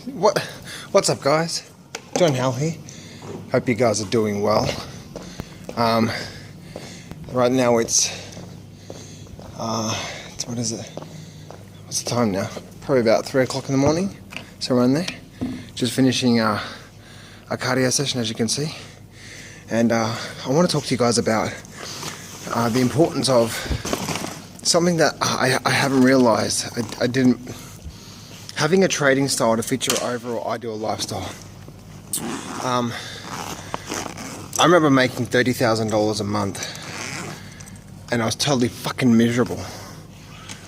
What's up, guys? John Howell here. Hope you guys are doing well. Right now it's what is it? What's the time now? Probably about 3 o'clock in the morning. So around there. Just finishing a cardio session, as you can see. And I want to talk to you guys about the importance of something that I haven't realized. I didn't. Having a trading style to fit your overall ideal lifestyle. I remember making $30,000 a month, and I was totally fucking miserable.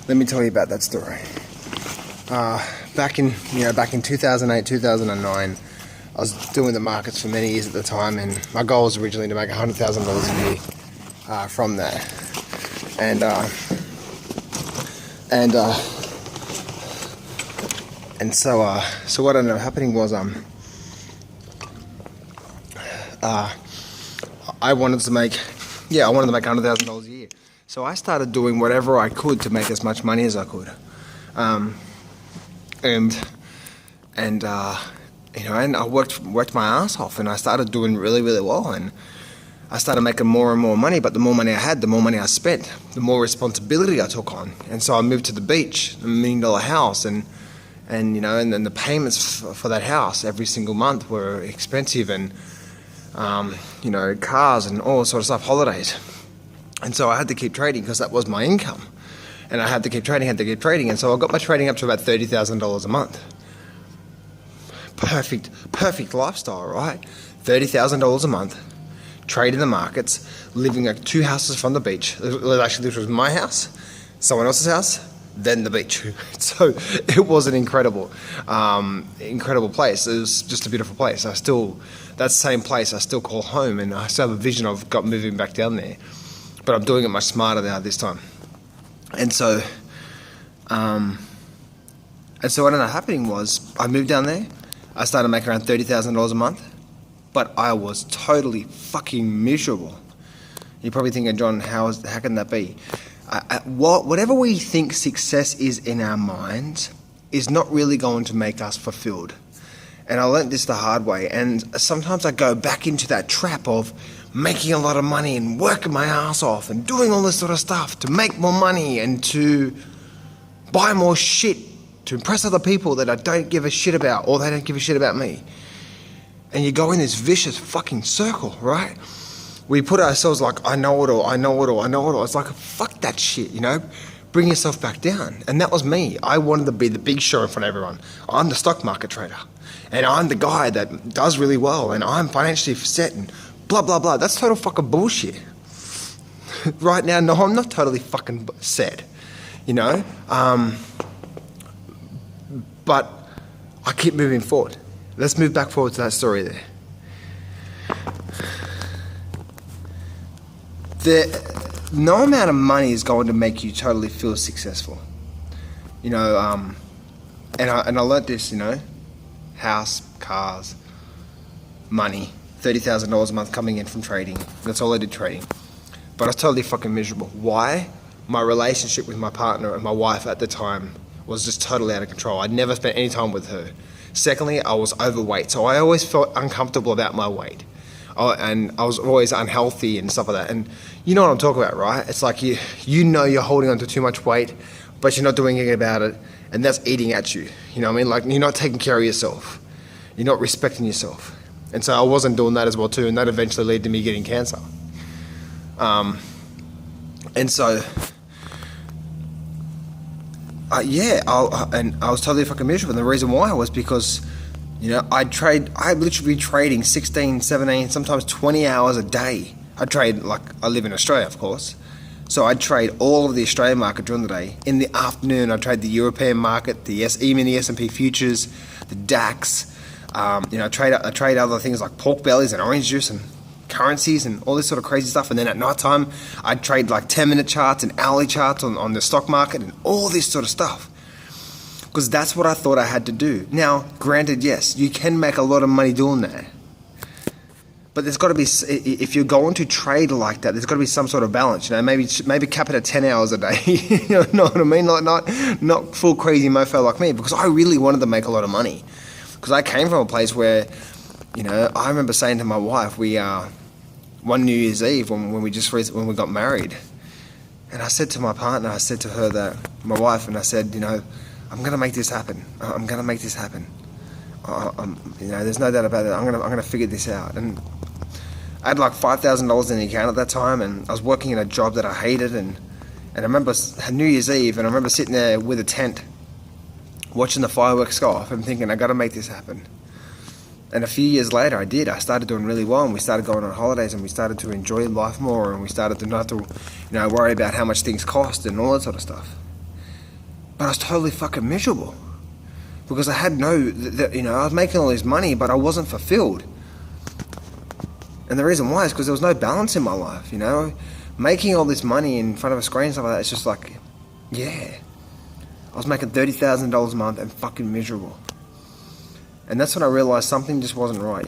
Let me tell you about that story. Back in 2008, 2009, I was doing the markets for many years at the time, and my goal was originally to make $100,000 a year from that. And so what ended up happening was I wanted to make $100,000 a year. So I started doing whatever I could to make as much money as I could, and I worked my ass off, and I started doing really, really well, and I started making more and more money. But the more money I had, the more money I spent, the more responsibility I took on. And so I moved to the beach, $1 million house, and then the payments for that house every single month were expensive, and cars and all sort of stuff, holidays. And so I had to keep trading because that was my income, and I had to keep trading. And so I got my trading up to about $30,000 a month. Perfect lifestyle, right? $30,000 a month, trade in the markets, living at 2 houses from the beach. Actually, this was my house, someone else's house, then the beach. So it was an incredible place. It was just a beautiful place. That same place I still call home, and I still have a vision of moving back down there. But I'm doing it much smarter now this time. And so what ended up happening was I moved down there. I started making around $30,000 a month, but I was totally fucking miserable. You're probably thinking, John, how can that be? Whatever we think success is in our minds is not really going to make us fulfilled. And I learned this the hard way. And sometimes I go back into that trap of making a lot of money and working my ass off and doing all this sort of stuff to make more money and to buy more shit to impress other people that I don't give a shit about, or they don't give a shit about me. And you go in this vicious fucking circle, right? We put ourselves like, I know it all. It's like, fuck that shit, Bring yourself back down. And that was me. I wanted to be the big show in front of everyone. I'm the stock market trader, and I'm the guy that does really well, and I'm financially set, and blah, blah, blah. That's total fucking bullshit. Right now, no, I'm not totally fucking set, But I keep moving forward. Let's move back forward to that story there. No amount of money is going to make you totally feel successful. And I learned this, house, cars, money, $30,000 a month coming in from trading. That's all I did, trading. But I was totally fucking miserable. Why? My relationship with my partner and my wife at the time was just totally out of control. I'd never spent any time with her. Secondly, I was overweight, so I always felt uncomfortable about my weight. And I was always unhealthy and stuff like that. And you know what I'm talking about, right? It's like you're holding on to too much weight, but you're not doing anything about it, and that's eating at you. You know what I mean? Like, you're not taking care of yourself. You're not respecting yourself. And so I wasn't doing that as well too, and that eventually led to me getting cancer. And so... I was totally fucking miserable. And the reason why was because, I'd literally be trading 16, 17, sometimes 20 hours a day. I trade, I live in Australia, of course. So I'd trade all of the Australian market during the day. In the afternoon, I'd trade the European market, even the S&P futures, the DAX. I trade other things like pork bellies and orange juice and currencies and all this sort of crazy stuff. And then at night time, I'd trade 10-minute charts and hourly charts on the stock market and all this sort of stuff, because that's what I thought I had to do. Now, granted, yes, you can make a lot of money doing that, but there's got to be, if you're going to trade like that, there's got to be some sort of balance. Maybe cap it at 10 hours a day. You know what I mean? Not full crazy mofo like me, because I really wanted to make a lot of money. Because I came from a place where, I remember saying to my wife, one New Year's Eve when we got married, and I said to my partner, I said to her that, my wife, and I said, I'm going to make this happen. I'm going to make this happen. There's no doubt about it. I'm going to figure this out. And I had like $5,000 in the account at that time, and I was working in a job that I hated, and I remember New Year's Eve, and I remember sitting there with a tent, watching the fireworks go off, and thinking, I got to make this happen. And a few years later, I did. I started doing really well, and we started going on holidays, and we started to enjoy life more, and we started to not have to, worry about how much things cost and all that sort of stuff. But I was totally fucking miserable because I had I was making all this money, but I wasn't fulfilled. And the reason why is because there was no balance in my life, Making all this money in front of a screen and stuff like that, it's just like, yeah. I was making $30,000 a month and fucking miserable. And that's when I realized something just wasn't right,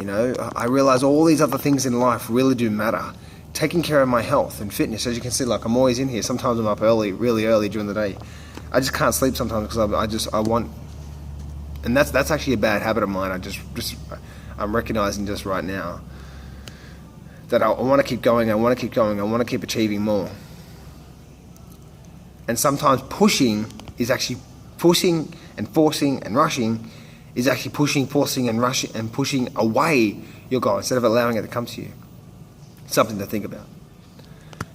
I realized all these other things in life really do matter. Taking care of my health and fitness, as you can see, like I'm always in here. Sometimes I'm up early, really early during the day. I just can't sleep sometimes because I want, and that's actually a bad habit of mine. I'm recognizing just right now that I want to keep going, I want to keep going, I want to keep achieving more. And sometimes pushing is actually pushing and forcing and rushing is actually pushing, forcing and rushing and pushing away your goal instead of allowing it to come to you. Something to think about.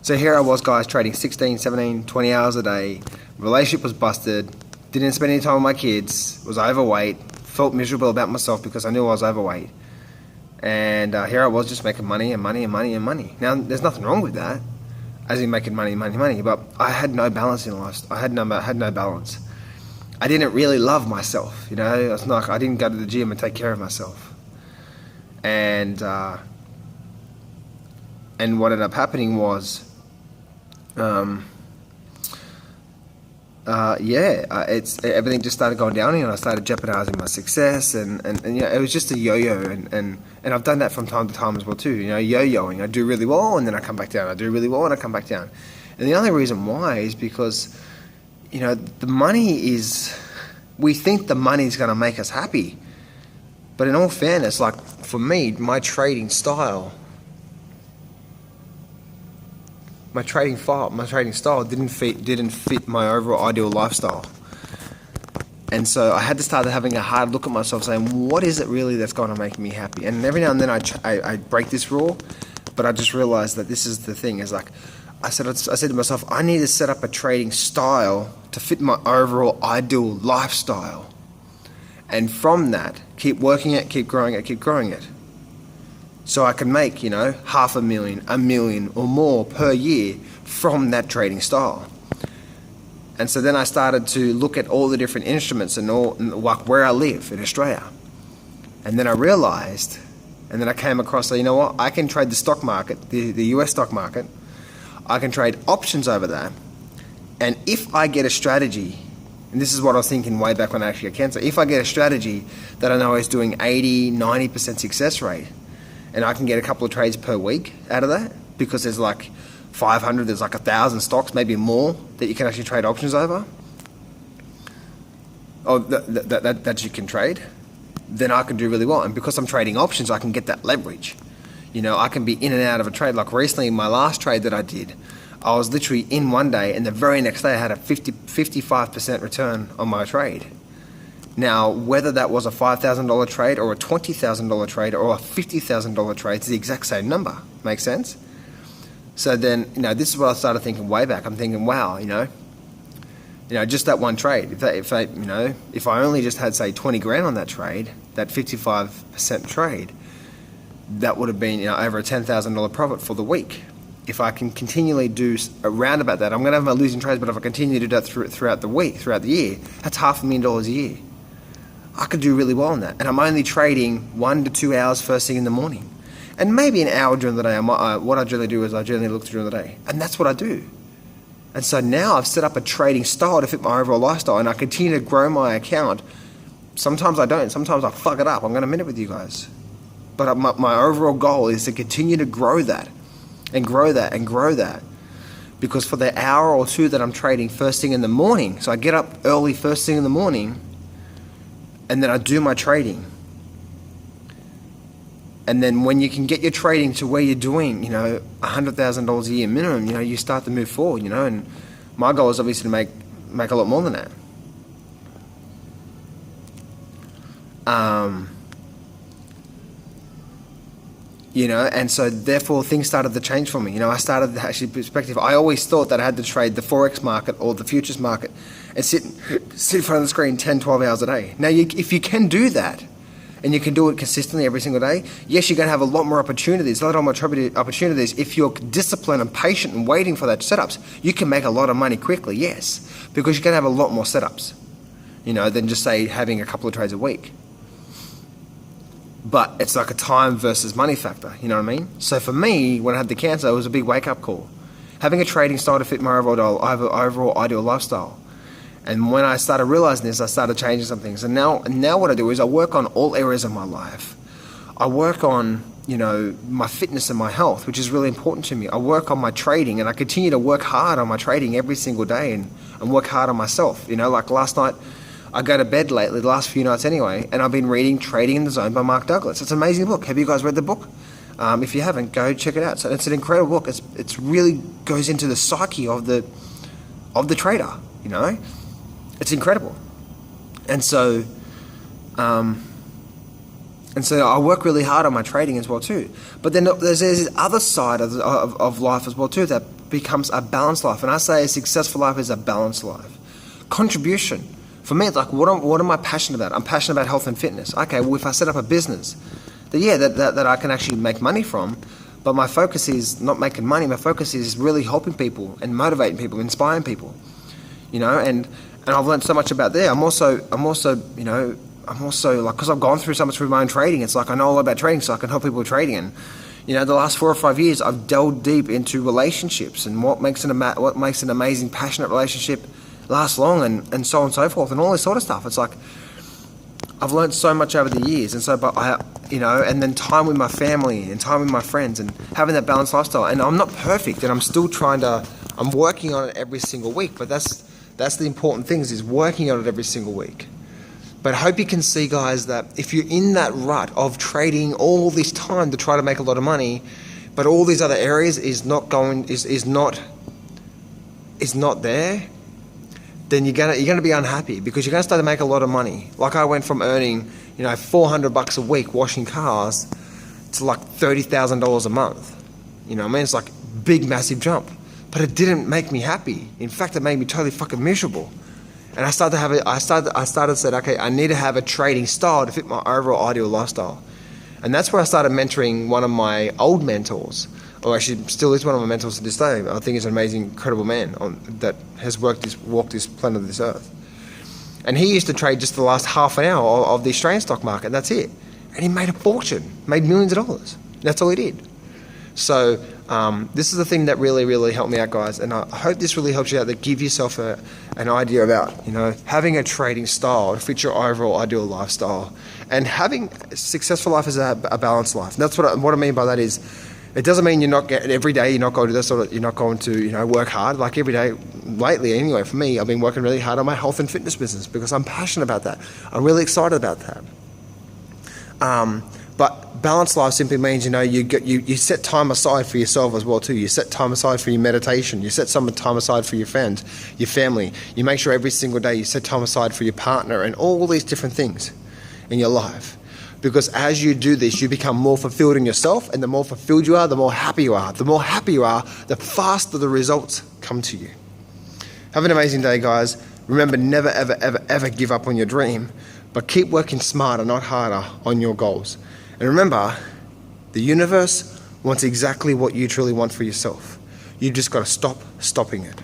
So here I was, guys, trading 16, 17, 20 hours a day. Relationship was busted. Didn't spend any time with my kids. Was overweight. Felt miserable about myself because I knew I was overweight. And here I was just making money and money and money and money. Now, there's nothing wrong with that, as in making money, money, money. But I had no balance in life. I had no balance. I didn't really love myself, It's not like I didn't go to the gym and take care of myself. And what ended up happening was, everything just started going down, and I started jeopardizing my success, and it was just a yo-yo, and I've done that from time to time as well too, yo-yoing. I do really well, and then I come back down. I do really well, and I come back down. And the only reason why is because, the money is, we think the money is going to make us happy, but in all fairness, like for me, my trading style didn't fit my overall ideal lifestyle. And so I had to start having a hard look at myself, saying, what is it really that's going to make me happy? And every now and then I break this rule, but I just realized that this is the thing, is like, I said to myself, I need to set up a trading style to fit my overall ideal lifestyle. And from that, keep working it, keep growing it. So I can make, $500,000, $1 million or more per year from that trading style. And so then I started to look at all the different instruments and all, like where I live in Australia. And then I realized, and then I came across, so you know what, I can trade the stock market, the US stock market. I can trade options over that. And if I get a strategy, and this is what I was thinking way back when I actually got cancer, if I get a strategy that I know is doing 80, 90% success rate, and I can get a couple of trades per week out of that, because there's like 500, there's like 1,000 stocks, maybe more, that you can actually trade options over, or that you can trade, then I can do really well. And because I'm trading options, I can get that leverage. I can be in and out of a trade. Like recently, my last trade that I did, I was literally in one day, and the very next day I had a 55% return on my trade. Now, whether that was a $5,000 trade or a $20,000 trade or a $50,000 trade, it's the exact same number. Make sense? So then, this is what I started thinking way back. I'm thinking, wow, just that one trade. If I only just had, say, 20 grand on that trade, that 55% trade, that would have been over a $10,000 profit for the week. If I can continually do around about that, I'm going to have my losing trades, but if I continue to do that throughout the week, throughout the year, that's $500,000 a year. I could do really well on that. And I'm only trading 1 to 2 hours first thing in the morning. And maybe an hour during the day. What I generally do is I generally look during the day. And that's what I do. And so now I've set up a trading style to fit my overall lifestyle, and I continue to grow my account. Sometimes I don't. Sometimes I fuck it up. I'm going to admit it with you guys. But my overall goal is to continue to grow that and grow that and grow that. Because for the hour or two that I'm trading first thing in the morning, so I get up early first thing in the morning, and then I do my trading. And then when you can get your trading to where you're doing, $100,000 a year minimum, you start to move forward, and my goal is obviously to make a lot more than that. And so therefore things started to change for me. I started to actually perspective. I always thought that I had to trade the Forex market or the futures market and sit in front of the screen 10, 12 hours a day. Now, if you can do that, and you can do it consistently every single day, yes, you're going to have a lot more opportunities, if you're disciplined and patient and waiting for that setups. You can make a lot of money quickly, yes, because you're going to have a lot more setups, than just, say, having a couple of trades a week. But it's like a time versus money factor, you know what I mean? So for me, when I had the cancer, it was a big wake-up call. Having a trading style to fit my overall ideal lifestyle. And when I started realizing this, I started changing some things. And now what I do is I work on all areas of my life. I work on, my fitness and my health, which is really important to me. I work on my trading, and I continue to work hard on my trading every single day and work hard on myself. Like last night, I go to bed late, the last few nights anyway, and I've been reading Trading in the Zone by Mark Douglas. It's an amazing book. Have you guys read the book? If you haven't, go check it out. So it's an incredible book. It's really goes into the psyche of the trader, It's incredible. And so I work really hard on my trading as well too. But then there's this other side of life as well too that becomes a balanced life. And I say a successful life is a balanced life. Contribution. For me, it's like, what am I passionate about? I'm passionate about health and fitness. Okay, well, if I set up a business, that I can actually make money from, but my focus is not making money. My focus is really helping people and motivating people, inspiring people, and I've learned so much about there. I'm also like, because I've gone through so much with my own trading, it's like I know a lot about trading, so I can help people with trading. And the last 4 or 5 years, I've delved deep into relationships and what makes an amazing, passionate relationship last long, and so on and so forth, and all this sort of stuff. It's like I've learned so much over the years, and so, but and then time with my family and time with my friends and having that balanced lifestyle. And I'm not perfect, and I'm still I'm working on it every single week. But that's the important thing is working on it every single week. But I hope you can see, guys, that if you're in that rut of trading all this time to try to make a lot of money, but all these other areas is not there, then you're gonna be unhappy, because you're gonna start to make a lot of money. Like I went from earning, $400 a week washing cars to like $30,000 a month. It's like big, massive jump. But it didn't make me happy. In fact, it made me totally fucking miserable. And I started to say, okay, I need to have a trading style to fit my overall ideal lifestyle. And that's where I started mentoring one of my old mentors, or actually still is one of my mentors to this day. I think he's an amazing, incredible man that has walked this planet, this earth. And he used to trade just the last half an hour of the Australian stock market, and that's it. And he made a fortune, made millions of dollars. That's all he did. So this is the thing that really, really helped me out, guys. And I hope this really helps you out, that give yourself an idea about, having a trading style to fit your overall ideal lifestyle. And having a successful life is a balanced life. And that's what I mean by that is, it doesn't mean every day you're not going to do this, or you're not going to, work hard. Like every day, lately anyway, for me, I've been working really hard on my health and fitness business because I'm passionate about that. I'm really excited about that. But balanced life simply means, you set time aside for yourself as well too. You set time aside for your meditation. You set some time aside for your friends, your family. You make sure every single day you set time aside for your partner and all these different things in your life. Because as you do this, you become more fulfilled in yourself, and the more fulfilled you are, the more happy you are. The more happy you are, the faster the results come to you. Have an amazing day, guys. Remember, never, ever, ever, ever give up on your dream, but keep working smarter, not harder, on your goals. And remember, the universe wants exactly what you truly want for yourself. You just got to stop stopping it.